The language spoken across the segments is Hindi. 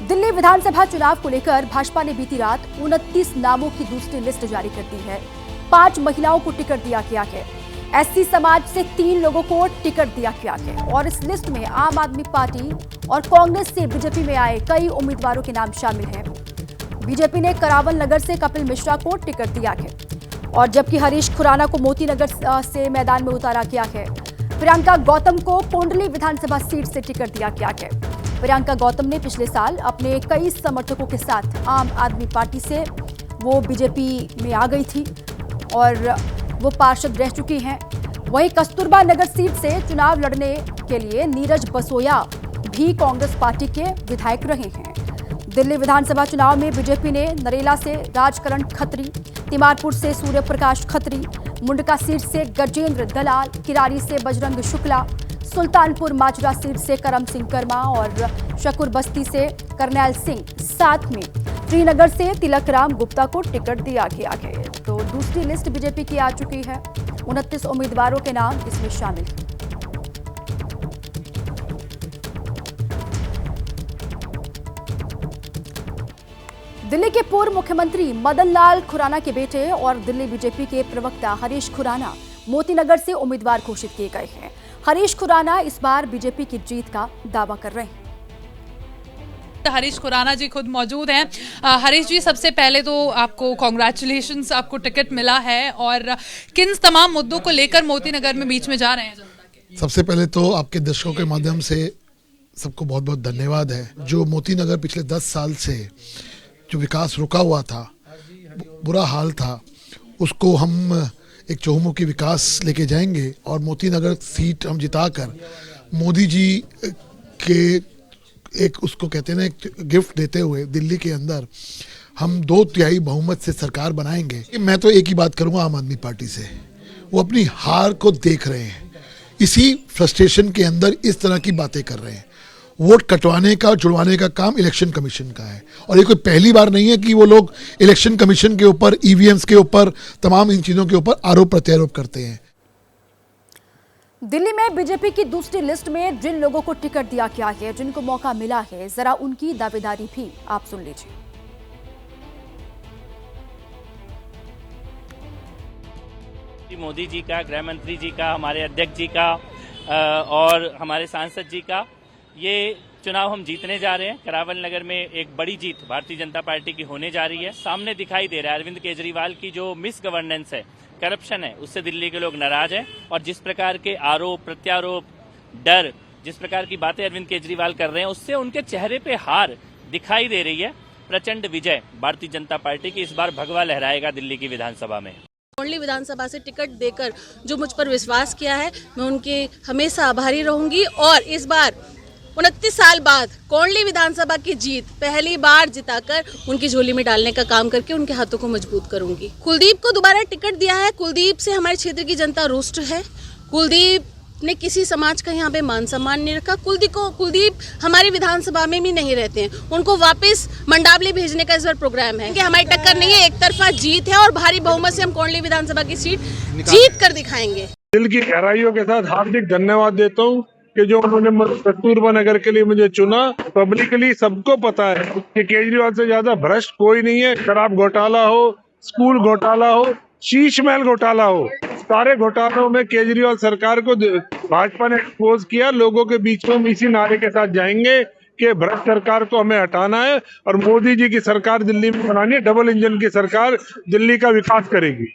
दिल्ली विधानसभा चुनाव को लेकर भाजपा ने बीती रात 29 नामों की दूसरी लिस्ट जारी कर दी है। 5 महिलाओं को टिकट दिया गया है। एससी समाज से 3 लोगों को टिकट दिया गया है और इस लिस्ट में आम आदमी पार्टी और कांग्रेस से बीजेपी में आए कई उम्मीदवारों के नाम शामिल हैं। बीजेपी ने करावल नगर से कपिल मिश्रा को टिकट दिया है और जबकि हरीश खुराना को मोती नगर से मैदान में उतारा गया है। प्रियंका गौतम को कोंडली विधानसभा सीट से टिकट दिया गया है। प्रियंका गौतम ने पिछले साल अपने कई समर्थकों के साथ आम आदमी पार्टी से वो बीजेपी में आ गई थी और वो पार्षद रह चुकी हैं। वहीं कस्तूरबा नगर सीट से चुनाव लड़ने के लिए नीरज बसोया भी कांग्रेस पार्टी के विधायक रहे हैं। दिल्ली विधानसभा चुनाव में बीजेपी ने नरेला से राजकरण खत्री, तिमारपुर से सूर्य प्रकाश खत्री, मुंडका सीट से गजेंद्र दलाल, किरारी से बजरंग शुक्ला, सुल्तानपुर माजरा सीट से करम सिंह कर्मा और शकूर बस्ती से करनैल सिंह, साथ में श्रीनगर से तिलक राम गुप्ता को टिकट दिया गया है। तो दूसरी लिस्ट बीजेपी की आ चुकी है। 29 उम्मीदवारों के नाम इसमें शामिल हैं। दिल्ली के पूर्व मुख्यमंत्री मदन लाल खुराना के बेटे और दिल्ली बीजेपी के प्रवक्ता हरीश खुराना मोतीनगर से उम्मीदवार घोषित किए गए हैं। हरीश खुराना इस बार बीजेपी की जीत का दावा कर रहे हैं। हरीश खुराना जी खुद मौजूद हैं। हरीश जी, सबसे पहले तो आपको कॉन्ग्रेचुलेशंस, आपको टिकट मिला है और किन तमाम मुद्दों को लेकर मोतीनगर में बीच में जा रहे हैं जनता के? सबसे पहले तो आपके दर्शकों के माध्यम से सबको बहुत बहुत धन्यवाद है। जो मोतीनगर पिछले 10 साल से जो विकास रुका हुआ था, बुरा हाल था, उसको हम एक चहुमुखी विकास लेके जाएंगे और मोतीनगर सीट हम जिताकर मोदी जी के एक उसको कहते हैं ना एक गिफ्ट देते हुए दिल्ली के अंदर हम 2/3 बहुमत से सरकार बनाएंगे। मैं तो एक ही बात करूंगा आम आदमी पार्टी से, वो अपनी हार को देख रहे हैं, इसी फ्रस्ट्रेशन के अंदर इस तरह की बातें कर रहे हैं। वोट कटवाने का जुड़वाने का काम इलेक्शन कमीशन का है और ये कोई पहली बार नहीं है कि वो लोग इलेक्शन कमीशन के ऊपर, ईवीएम्स के ऊपर, तमाम इन चीजों के ऊपर आरोप प्रत्यारोप करते हैं। दिल्ली में बीजेपी की दूसरी लिस्ट में जिन लोगों को टिकट दिया गया है, जिनको मौका मिला है, जरा उनकी दावेदारी भी आप सुन लीजिए। मोदी जी का, गृह मंत्री जी का, हमारे अध्यक्ष जी का और हमारे सांसद जी का ये चुनाव हम जीतने जा रहे हैं। करावल नगर में एक बड़ी जीत भारतीय जनता पार्टी की होने जा रही है। सामने दिखाई दे रहा है अरविंद केजरीवाल की जो मिस गवर्नेंस है, करप्शन है, उससे दिल्ली के लोग नाराज हैं और जिस प्रकार के आरोप प्रत्यारोप, डर, जिस प्रकार की बातें अरविंद केजरीवाल कर रहे हैं, उससे उनके चेहरे पे हार दिखाई दे रही है। प्रचंड विजय भारतीय जनता पार्टी की, इस बार भगवा लहराएगा दिल्ली की विधानसभा में। कोंडली विधानसभा से टिकट देकर जो मुझ पर विश्वास किया है, मैं उनके हमेशा आभारी रहूंगी और इस बार 29 साल बाद कोंडली विधानसभा की जीत पहली बार जिताकर उनकी झोली में डालने का काम करके उनके हाथों को मजबूत करूंगी। कुलदीप को दोबारा टिकट दिया है। कुलदीप से हमारे क्षेत्र की जनता रुष्ट है। कुलदीप ने किसी समाज का यहाँ पे मान सम्मान नहीं रखा। कुलदीप हमारी विधानसभा में भी नहीं रहते हैं। उनको वापस मंडावली भेजने का इस बार प्रोग्राम है कि हमारी टक्कर नहीं है, एक तरफा जीत है और भारी बहुमत से हम कोंडली विधानसभा की सीट जीत कर दिखाएंगे। दिल की गहराइयों के साथ हार्दिक धन्यवाद देता हूँ कि जो उन्होंने कस्तूरबा नगर के लिए मुझे चुना। पब्लिकली सबको पता है कि केजरीवाल से ज्यादा भ्रष्ट कोई नहीं है। शराब घोटाला हो, स्कूल घोटाला हो, शीश महल घोटाला हो, सारे घोटालों में केजरीवाल सरकार को भाजपा ने एक्सपोज किया। लोगों के बीच में हम इसी नारे के साथ जाएंगे कि भ्रष्ट सरकार को हमें हटाना है और मोदी जी की सरकार दिल्ली में बनानी है। डबल इंजन की सरकार दिल्ली का विकास करेगी।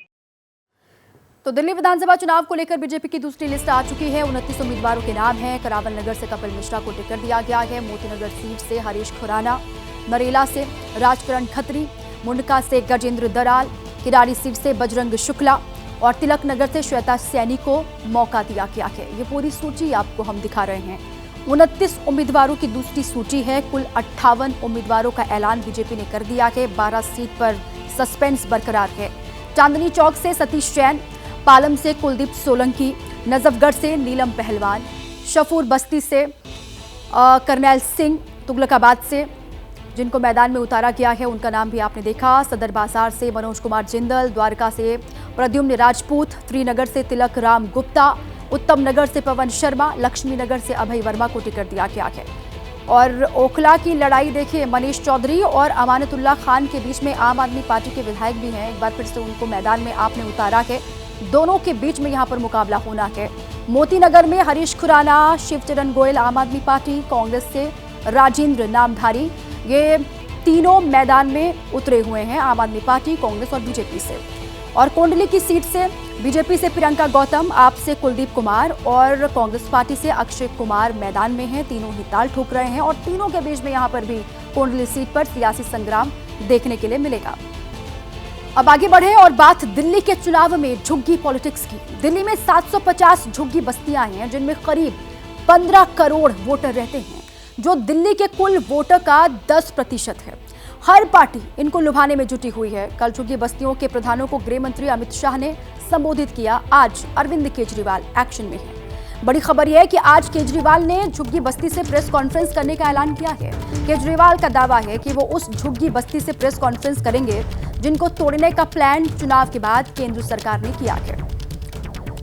तो दिल्ली विधानसभा चुनाव को लेकर बीजेपी की दूसरी लिस्ट आ चुकी है। 29 उम्मीदवारों के नाम हैं। करावल नगर से कपिल मिश्रा को टिकट दिया गया है। मोतीनगर सीट से हरीश खुराना, नरेला से राजकरण खत्री, मुंडका से गजेंद्र दलाल, किरारी सीट से बजरंग शुक्ला और तिलक नगर से श्वेता सैनी को मौका दिया गया है। ये पूरी सूची आपको हम दिखा रहे हैं। 29 उम्मीदवारों की दूसरी सूची है। कुल 58 उम्मीदवारों का ऐलान बीजेपी ने कर दिया है। 12 सीट पर सस्पेंस बरकरार है। चांदनी चौक से सतीश जैन, पालम से कुलदीप सोलंकी, नजफगढ़ से नीलम पहलवान, शफूर बस्ती से करनैल सिंह, तुगलकाबाद से जिनको मैदान में उतारा गया है उनका नाम भी आपने देखा, सदर बाजार से मनोज कुमार जिंदल, द्वारका से प्रद्युम्न राजपूत, त्रिनगर से तिलक राम गुप्ता, उत्तम नगर से पवन शर्मा, लक्ष्मी नगर से अभय वर्मा को टिकट दिया गया है। और ओखला की लड़ाई देखिए, मनीष चौधरी और अमानतुल्लाह खान के बीच में आम आदमी पार्टी के विधायक भी हैं। एक बार फिर से उनको मैदान में आपने उतारा है, दोनों के बीच में यहां पर मुकाबला होना है। मोती नगर में हरीश खुराना, शिवचरण गोयल आम आदमी पार्टी, कांग्रेस से राजेंद्र नामधारी, ये तीनों मैदान में उतरे हुए हैं, आम आदमी पार्टी, कांग्रेस और बीजेपी से। और कोंडली की सीट से बीजेपी से प्रियंका गौतम, आप से कुलदीप कुमार और कांग्रेस पार्टी से अक्षय कुमार मैदान में हैं। तीनों ही ताल ठोक रहे हैं और तीनों के बीच में यहां पर भी कोंडली सीट पर सियासी संग्राम देखने के लिए मिलेगा। अब आगे बढ़े और बात दिल्ली के चुनाव में झुग्गी पॉलिटिक्स की। दिल्ली में 750 झुग्गी बस्तियां हैं जिनमें करीब 15 करोड़ वोटर रहते हैं, जो दिल्ली के कुल वोटर का 10% है। हर पार्टी इनको लुभाने में जुटी हुई है। कल झुग्गी बस्तियों के प्रधानों को गृह मंत्री अमित शाह ने संबोधित किया। आज अरविंद केजरीवाल एक्शन में है। बड़ी खबर यह है कि आज केजरीवाल ने झुग्गी बस्ती से प्रेस कॉन्फ्रेंस करने का ऐलान किया है। केजरीवाल का दावा है कि वो उस झुग्गी बस्ती से प्रेस कॉन्फ्रेंस करेंगे जिनको तोड़ने का प्लान चुनाव के बाद केंद्र सरकार ने किया है।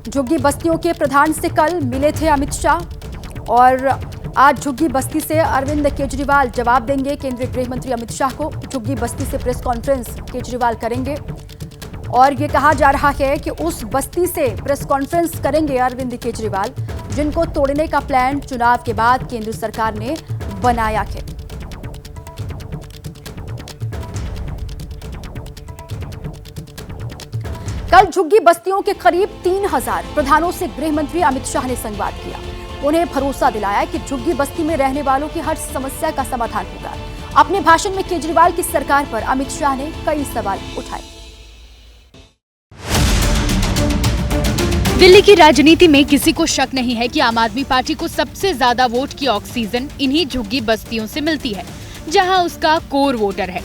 झुग्गी बस्तियों के प्रधान से कल मिले थे अमित शाह और आज झुग्गी बस्ती से अरविंद केजरीवाल जवाब देंगे केंद्रीय गृह मंत्री अमित शाह को। झुग्गी बस्ती से प्रेस कॉन्फ्रेंस केजरीवाल करेंगे और ये कहा जा रहा है कि उस बस्ती से प्रेस कॉन्फ्रेंस करेंगे अरविंद केजरीवाल जिनको तोड़ने का प्लान चुनाव के बाद केंद्र सरकार ने बनाया है। कल झुग्गी बस्तियों के करीब 3000 प्रधानों से गृह मंत्री अमित शाह ने संवाद किया। उन्हें भरोसा दिलाया कि झुग्गी बस्ती में रहने वालों की हर समस्या का समाधान होगा। अपने भाषण में केजरीवाल की सरकार पर अमित शाह ने कई सवाल उठाए। दिल्ली की राजनीति में किसी को शक नहीं है कि आम आदमी पार्टी को सबसे ज्यादा वोट की ऑक्सीजन इन्हीं झुग्गी बस्तियों से मिलती है, जहां उसका कोर वोटर है।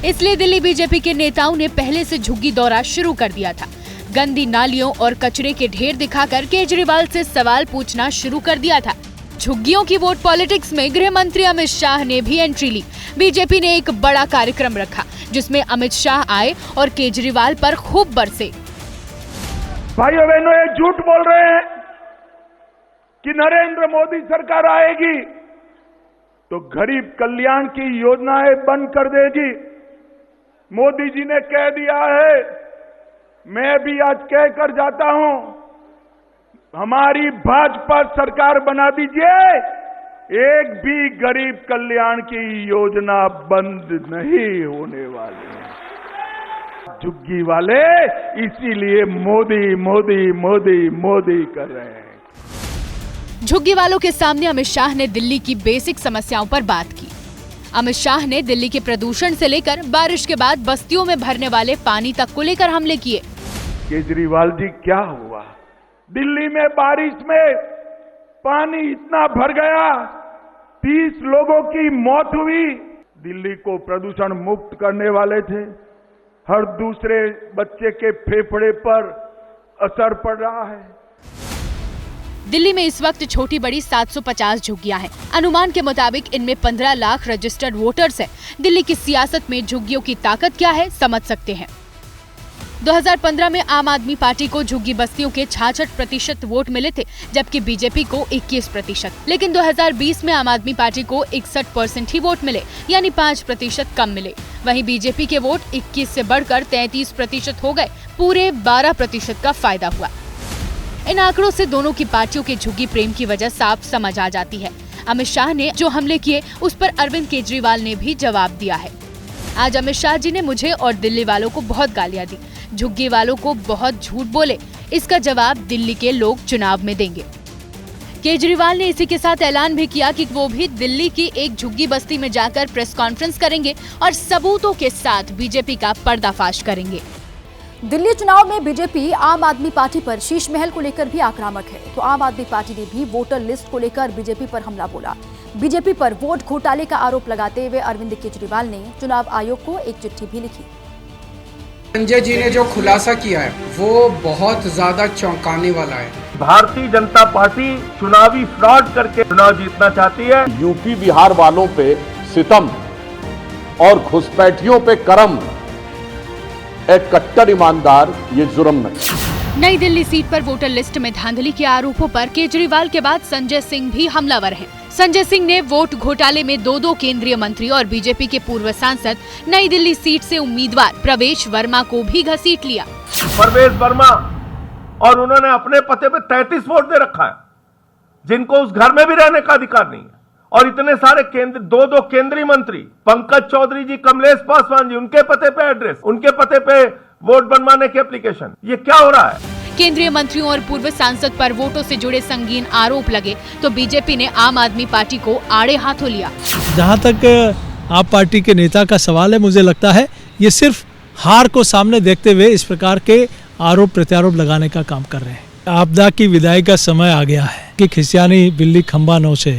इसलिए दिल्ली बीजेपी के नेताओं ने पहले से झुग्गी दौरा शुरू कर दिया था। गंदी नालियों और कचरे के ढेर दिखाकर केजरीवाल से सवाल पूछना शुरू कर दिया था। झुग्गियों की वोट पॉलिटिक्स में गृह मंत्री अमित शाह ने भी एंट्री ली। बीजेपी ने एक बड़ा कार्यक्रम रखा जिसमें अमित शाह आए और केजरीवाल पर खूब बरसे। भाइयों बहनों, ये झूठ बोल रहे हैं कि नरेंद्र मोदी सरकार आएगी तो गरीब कल्याण की योजनाएं बंद कर देगी। मोदी जी ने कह दिया है, मैं भी आज कहकर जाता हूं, हमारी भाजपा सरकार बना दीजिए, एक भी गरीब कल्याण की योजना बंद नहीं होने वाली है। झुग्गी वाले इसीलिए मोदी मोदी मोदी मोदी कर रहे हैं। झुग्गी वालों के सामने अमित शाह ने दिल्ली की बेसिक समस्याओं पर बात की। अमित शाह ने दिल्ली के प्रदूषण से लेकर बारिश के बाद बस्तियों में भरने वाले पानी तक को लेकर हमले किए। केजरीवाल जी, क्या हुआ? दिल्ली में बारिश में पानी इतना भर गया, 30 लोगों की मौत हुई। दिल्ली को प्रदूषण मुक्त करने वाले थे, हर दूसरे बच्चे के फेफड़े पर असर पड़ रहा है। दिल्ली में इस वक्त छोटी बड़ी 750 झुग्गियां हैं। अनुमान के मुताबिक इनमें 15 लाख रजिस्टर्ड वोटर्स हैं। दिल्ली की सियासत में झुग्गियों की ताकत क्या है, समझ सकते हैं। 2015 में आम आदमी पार्टी को झुग्गी बस्तियों के 66% वोट मिले थे, जबकि बीजेपी को 21%। लेकिन 2020 में आम आदमी पार्टी को 61% ही वोट मिले, यानी 5% कम मिले। वहीं बीजेपी के वोट 21 से बढ़कर 33% हो गए। पूरे 12% का फायदा हुआ। इन आंकड़ों से दोनों की पार्टियों के झुग्गी प्रेम की वजह साफ समझ आ जाती है। अमित शाह ने जो हमले किए उस पर अरविंद केजरीवाल ने भी जवाब दिया है। आज अमित शाह जी ने मुझे और दिल्ली वालों को बहुत गालियां दी, झुग्गी वालों को बहुत झूठ बोले। इसका जवाब दिल्ली के लोग चुनाव में देंगे। केजरीवाल ने इसी के साथ ऐलान भी किया कि वो भी दिल्ली की एक झुग्गी बस्ती में जाकर प्रेस कॉन्फ्रेंस करेंगे और सबूतों के साथ बीजेपी का पर्दाफाश करेंगे। दिल्ली चुनाव में बीजेपी आम आदमी पार्टी पर शीश महल को लेकर भी आक्रामक है, तो आम आदमी पार्टी ने भी वोटर लिस्ट को लेकर बीजेपी पर हमला बोला। बीजेपी पर वोट घोटाले का आरोप लगाते हुए अरविंद केजरीवाल ने चुनाव आयोग को एक चिट्ठी भी लिखी। संजय जी ने जो खुलासा किया है वो बहुत ज्यादा चौंकाने वाला है। भारतीय जनता पार्टी चुनावी फ्रॉड करके चुनाव जीतना चाहती है। यूपी बिहार वालों पे सितम और घुसपैठियों पे करम, एक कट्टर ईमानदार ये जुर्म नहीं। नई दिल्ली सीट पर वोटर लिस्ट में धांधली के आरोपों पर केजरीवाल के बाद संजय सिंह भी हमलावर हैं। संजय सिंह ने वोट घोटाले में 2 केंद्रीय मंत्री और बीजेपी के पूर्व सांसद नई दिल्ली सीट से उम्मीदवार प्रवेश वर्मा को भी घसीट लिया। प्रवेश वर्मा और उन्होंने अपने पते पे 33 वोट दे रखा है, जिनको उस घर में भी रहने का अधिकार नहीं है। और इतने सारे दो केंद्रीय मंत्री, पंकज चौधरी जी, कमलेश पासवान जी, उनके पते पे एड्रेस, उनके पते पे वोट बनवाने की एप्लीकेशन। ये क्या हो रहा है? केंद्रीय मंत्रियों और पूर्व सांसद पर वोटों से जुड़े संगीन आरोप लगे तो बीजेपी ने आम आदमी पार्टी को आड़े हाथों लिया। जहां तक आप पार्टी के नेता का सवाल है, मुझे लगता है ये सिर्फ हार को सामने देखते हुए इस प्रकार के आरोप प्रत्यारोप लगाने का काम कर रहे हैं। आपदा की विदाई का समय आ गया है कि खिसियानी बिल्ली खंबा नौ से।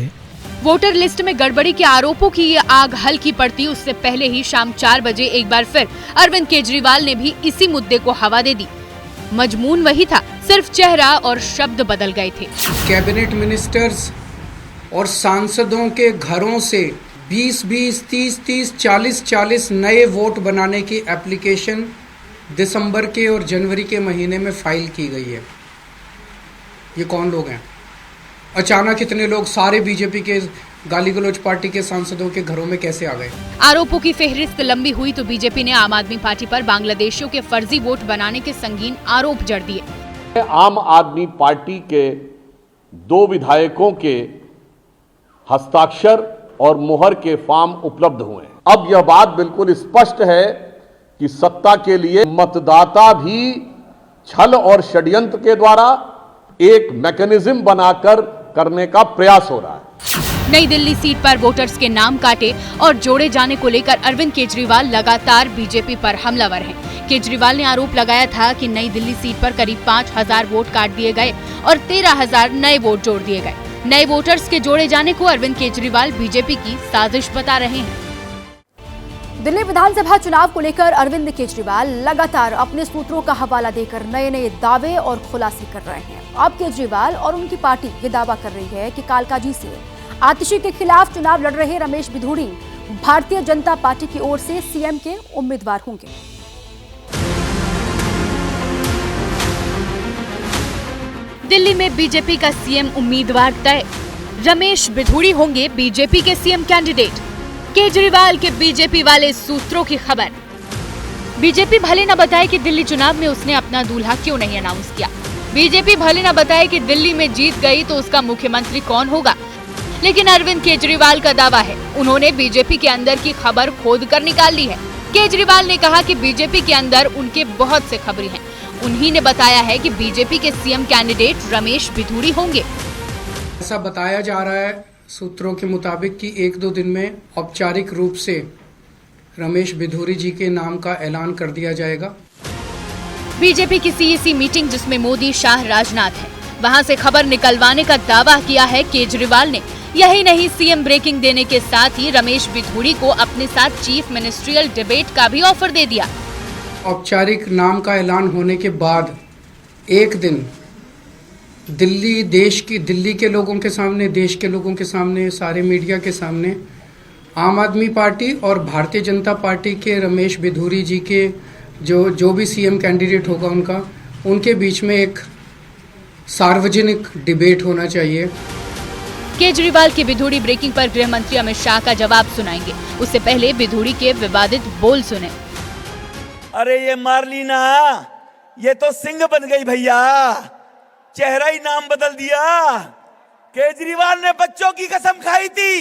वोटर लिस्ट में गड़बड़ी के आरोपों की ये आग हल्की पड़ती उससे पहले ही शाम 4 बजे एक बार फिर अरविंद केजरीवाल ने भी इसी मुद्दे को हवा दे दी। मजमून वही था, सिर्फ चेहरा और शब्द बदल गए थे। कैबिनेट मिनिस्टर्स और सांसदों के घरों से 20-20, 30-30, 40-40 नए वोट बनाने की एप्लीकेशन दिसंबर के और जनवरी के महीने में फाइल की गई है। ये कौन लोग हैं? अचानक इतने लोग सारे बीजेपी के गाली गलौज पार्टी के सांसदों के घरों में कैसे आ गए? आरोपों की फेहरिस्त लंबी हुई तो बीजेपी ने आम आदमी पार्टी पर बांग्लादेशियों के फर्जी वोट बनाने के संगीन आरोप जड़ दिए। आम आदमी पार्टी के 2 विधायकों के हस्ताक्षर और मुहर के फॉर्म उपलब्ध हुए। अब यह बात बिल्कुल स्पष्ट है कि सत्ता के लिए मतदाता भी छल और षड्यंत्र के द्वारा एक मैकेनिज्म बनाकर करने का प्रयास हो रहा है। नई दिल्ली सीट पर वोटर्स के नाम काटे और जोड़े जाने को लेकर अरविंद केजरीवाल लगातार बीजेपी पर हमलावर हैं। केजरीवाल ने आरोप लगाया था कि नई दिल्ली सीट पर करीब 5000 वोट काट दिए गए और 13000 नए वोट जोड़ दिए गए। नए वोटर्स के जोड़े जाने को अरविंद केजरीवाल बीजेपी की साजिश बता रहे हैं। दिल्ली विधानसभा चुनाव को लेकर अरविंद केजरीवाल लगातार अपने सूत्रों का हवाला देकर नए नए दावे और खुलासे कर रहे हैं। अब केजरीवाल और उनकी पार्टी ये दावा कर रही है कि कालकाजी से आतिशी के खिलाफ चुनाव लड़ रहे रमेश बिधूड़ी भारतीय जनता पार्टी की ओर से सीएम के उम्मीदवार होंगे। दिल्ली में बीजेपी का सीएम उम्मीदवार तय, रमेश बिधूड़ी होंगे बीजेपी के सीएम कैंडिडेट। केजरीवाल के बीजेपी वाले सूत्रों की खबर। बीजेपी भले न बताए कि दिल्ली चुनाव में उसने अपना दूल्हा क्यों नहीं अनाउंस किया, बीजेपी भले न बताए कि दिल्ली में जीत गई तो उसका मुख्यमंत्री कौन होगा, लेकिन अरविंद केजरीवाल का दावा है उन्होंने बीजेपी के अंदर की खबर खोद कर निकाल ली है। केजरीवाल ने कहा कि बीजेपी के अंदर उनके बहुत से खबरी हैं। उन्हीं ने बताया है कि बीजेपी के सीएम कैंडिडेट रमेश बिधूड़ी होंगे। ऐसा बताया जा रहा है सूत्रों के मुताबिक कि 1-2 दिन में औपचारिक रूप से रमेश बिधूड़ी जी के नाम का ऐलान कर दिया जाएगा। बीजेपी की सीईसी मीटिंग जिसमें मोदी, शाह, राजनाथ है, वहां से खबर निकलवाने का दावा किया है केजरीवाल ने। यही नहीं, सीएम ब्रेकिंग देने के साथ ही रमेश बिधूड़ी को अपने साथ चीफ मिनिस्ट्रियल डिबेट का भी ऑफर दे दिया। औपचारिक नाम का ऐलान होने के बाद एक दिन दिल्ली के लोगों के सामने, देश के लोगों के सामने, सारे मीडिया के सामने आम आदमी पार्टी और भारतीय जनता पार्टी के रमेश बिधूड़ी जी के जो भी सीएम कैंडिडेट होगा उनके बीच में एक सार्वजनिक डिबेट होना चाहिए। केजरीवाल की बिधूड़ी ब्रेकिंग पर गृह मंत्री अमित शाह का जवाब सुनाएंगे। उससे पहले बिधूड़ी के विवादित बोल सुने। अरे ये मार्लिना, ये तो सिंह बन गई भैया, चेहरा ही नाम बदल दिया। केजरीवाल ने बच्चों की कसम खाई थी,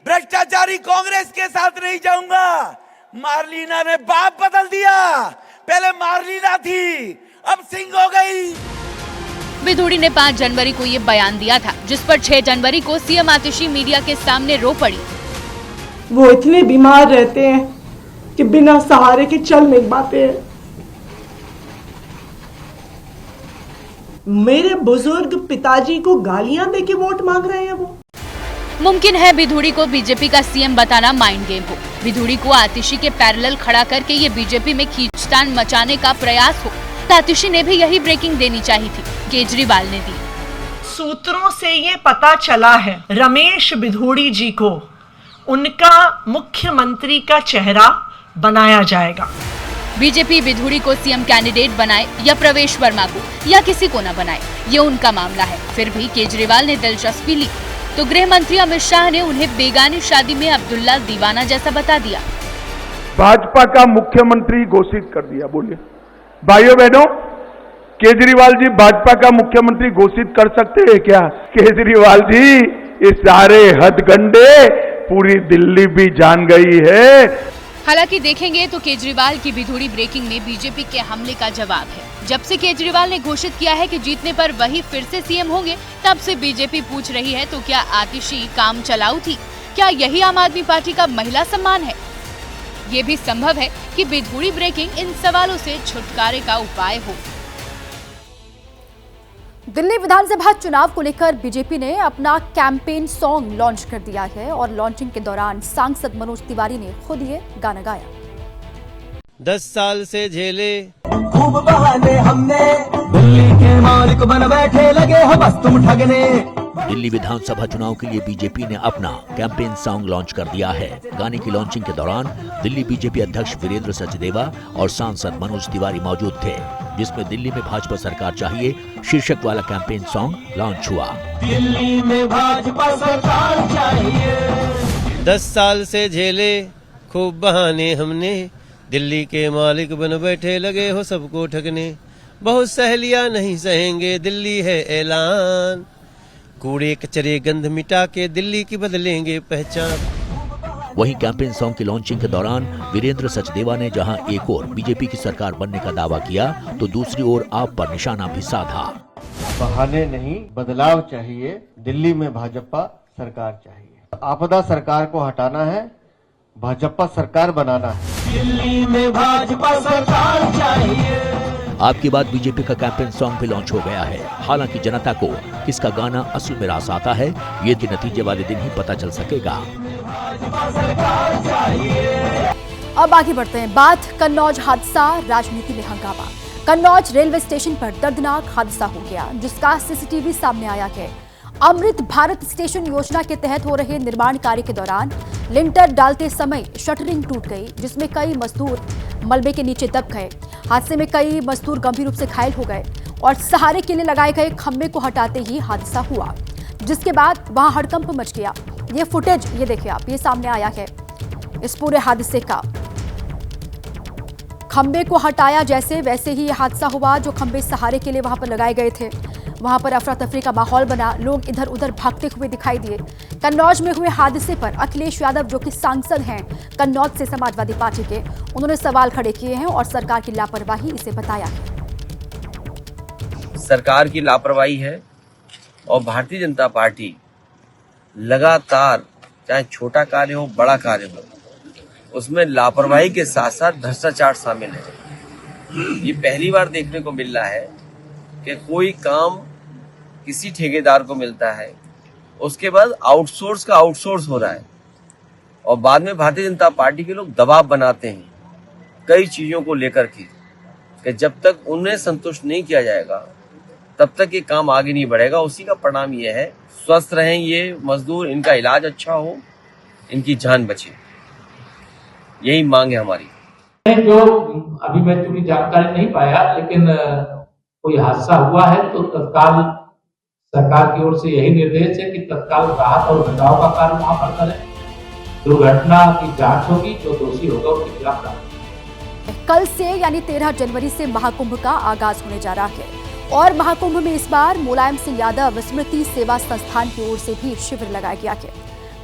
भ्रष्टाचारी कांग्रेस के साथ नहीं जाऊंगा। मार्लिना ने बाप बदल दिया, पहले मार्लिना थी, अब सिंह हो गई। बिधूड़ी ने 5 जनवरी को ये बयान दिया था, जिस पर 6 जनवरी को सीएम आतिशी मीडिया के सामने रो पड़ी। वो इतने बीमार रहते हैं कि बिना सहारे के चल नहीं पाते हैं। मेरे बुजुर्ग पिताजी को गालियां देके वोट मांग रहे हैं वो। मुमकिन है बिधूड़ी को बीजेपी का सीएम बताना माइंड गेम हो। बिधूड़ी को आतिशी के पैरेलल खड़ा करके ये बीजेपी में खींचतान मचाने का प्रयास हो। आतिशी ने भी यही ब्रेकिंग देनी चाहिए थी, केजरीवाल ने दी। सूत्रों से ये पता चला है रमेश बिधूड़ी जी को उनका मुख्यमंत्री का चेहरा बनाया जाएगा। बीजेपी बिधूड़ी को सीएम कैंडिडेट बनाए या प्रवेश वर्मा को या किसी को न बनाए, ये उनका मामला है। फिर भी केजरीवाल ने दिलचस्पी ली। तो गृह मंत्री अमित शाह ने उन्हें बेगानी शादी में अब्दुल्ला दीवाना जैसा बता दिया। भाजपा का मुख्यमंत्री घोषित कर दिया। बोलिए भाइयों बहनों, केजरीवाल जी भाजपा का मुख्यमंत्री घोषित कर सकते हैं क्या? केजरीवाल जी, ये सारे हथगंडे पूरी दिल्ली भी जान गई है। हालांकि देखेंगे तो केजरीवाल की बिधूड़ी ब्रेकिंग में बीजेपी के हमले का जवाब है। जब से केजरीवाल ने घोषित किया है कि जीतने पर वही फिर से सीएम होंगे, तब से बीजेपी पूछ रही है तो क्या आतिशी काम चलाऊ थी? क्या यही आम आदमी पार्टी का महिला सम्मान है? ये भी संभव है कि बिधूड़ी ब्रेकिंग इन सवालों से छुटकारे का उपाय हो। दिल्ली विधानसभा चुनाव को लेकर बीजेपी ने अपना कैंपेन सॉन्ग लॉन्च कर दिया है और लॉन्चिंग के दौरान सांसद मनोज तिवारी ने खुद ये गाना गाया। 10 साल से झेले खूब बहाने हमने, दिल्ली के मालिक बन बैठे लगे हो बस तुम ठगने। दिल्ली विधानसभा चुनाव के लिए बीजेपी ने अपना कैंपेन सॉन्ग लॉन्च कर दिया है। गाने की लॉन्चिंग के दौरान दिल्ली बीजेपी अध्यक्ष वीरेंद्र सचदेवा और सांसद मनोज तिवारी मौजूद थे, जिसमें दिल्ली में भाजपा सरकार चाहिए शीर्षक वाला कैंपेन सॉन्ग लॉन्च हुआ। दिल्ली में भाजपा सरकार चाहिए। 10 साल से झेले खूब बहाने हमने, दिल्ली के मालिक बन बैठे लगे हो सबको ठगने। बहुत सहेलियां नहीं सहेंगे, दिल्ली है ऐलान। कूड़े कचरे गंध मिटा के दिल्ली की बदलेंगे पहचान। वहीं कैंपेन सॉन्ग की लॉन्चिंग के दौरान वीरेंद्र सचदेवा ने जहां एक ओर बीजेपी की सरकार बनने का दावा किया, तो दूसरी ओर आप पर निशाना भी साधा। बहाने नहीं, बदलाव चाहिए, दिल्ली में भाजपा सरकार चाहिए। आपदा सरकार को हटाना है, भाजपा सरकार बनाना है। दिल्ली में भाजपा सरकार चाहिए। आपकी बात बीजेपी का कैंपेन सॉन्ग भी लॉन्च हो गया है। हालांकि जनता को किसका गाना असल में रास आता है, ये तो नतीजे वाले दिन ही पता चल सकेगा। अब आगे बढ़ते हैं। बात कन्नौज हादसा, राजनीति में हंगामा। कन्नौज रेलवे स्टेशन पर दर्दनाक हादसा हो गया, जिसका सीसीटीवी सामने आया है। अमृत भारत स्टेशन योजना के तहत हो रहे निर्माण कार्य के दौरान लिंटर डालते समय शटरिंग टूट गई, जिसमें कई मजदूर मलबे के नीचे दब गए। हादसे में कई मजदूर गंभीर रूप से घायल हो गए और सहारे के लिए लगाए गए खंभे को हटाते ही हादसा हुआ, जिसके बाद वहां हड़कंप मच गया। ये फुटेज ये देखिए आप, ये सामने आया है इस पूरे हादसे का। खंबे को हटाया जैसे वैसे ही ये हादसा हुआ। जो खंबे सहारे के लिए वहां पर लगाए गए थे, वहां पर अफरा तफरी का माहौल बना, लोग इधर उधर भागते हुए दिखाई दिए। कन्नौज में हुए हादसे पर अखिलेश यादव, जो कि सांसद हैं कन्नौज से समाजवादी पार्टी के, उन्होंने सवाल खड़े किए हैं और सरकार की लापरवाही इसे बताया है। सरकार की लापरवाही है और भारतीय जनता पार्टी लगातार, चाहे छोटा कार्य हो बड़ा कार्य हो, उसमें लापरवाही के साथ साथ भ्रष्टाचार शामिल है। ये पहली बार देखने को मिल रहा है कि कोई काम किसी ठेकेदार को मिलता है, उसके बाद आउटसोर्स का आउटसोर्स हो रहा है और बाद में भारतीय जनता पार्टी के लोग दबाव बनाते हैं कई चीजों को लेकर के, कि जब तक उन्हें संतुष्ट नहीं किया जाएगा तब तक ये काम आगे नहीं बढ़ेगा। उसी का परिणाम ये है, स्वस्थ रहें ये मजदूर, इनका इलाज अच्छा हो, इनकी जान बचे, यही मांग है हमारी। जो अभी मैं चूंकि जानकारी नहीं पाया, लेकिन कोई हादसा हुआ है तो तत्काल सरकार की ओर से यही निर्देश है कि तत्काल राहत और बचाव का कार्य वहां पर करें। दुर्घटना की जांच होगी, जो दोषी होगा उसके खिलाफ कार्रवाई। कल से यानी 13 जनवरी से महाकुंभ का आगाज होने जा रहा है और महाकुंभ में इस बार मुलायम सिंह यादव स्मृति सेवा संस्थान की ओर से भी शिविर लगाया गया है।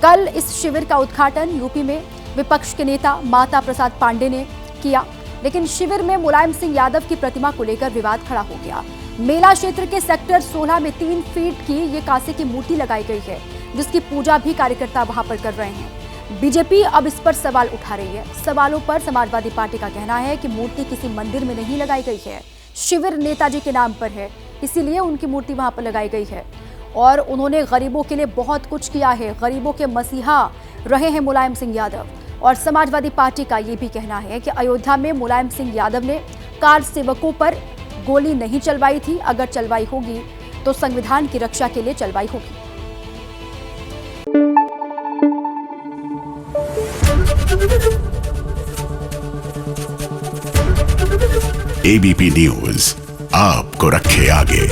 कल इस शिविर का उद्घाटन यूपी में विपक्ष के नेता माता प्रसाद पांडे ने किया, लेकिन शिविर में मुलायम सिंह यादव की प्रतिमा को लेकर विवाद खड़ा हो गया। मेला क्षेत्र के सेक्टर 16 में 3 फीट की ये कांसे की मूर्ति लगाई गई है, जिसकी पूजा भी कार्यकर्ता वहां पर कर रहे हैं। बीजेपी अब इस पर सवाल उठा रही है। सवालों पर समाजवादी पार्टी का कहना है कि मूर्ति किसी मंदिर में नहीं लगाई गई है, शिविर नेताजी के नाम पर है, इसीलिए उनकी मूर्ति वहां पर लगाई गई है और उन्होंने गरीबों के लिए बहुत कुछ किया है। गरीबों के मसीहा रहे हैं मुलायम सिंह यादव। और समाजवादी पार्टी का ये भी कहना है कि अयोध्या में मुलायम सिंह यादव ने कार सेवकों पर गोली नहीं चलवाई थी, अगर चलवाई होगी तो संविधान की रक्षा के लिए चलवाई होगी। एबीपी न्यूज आपको रखे आगे।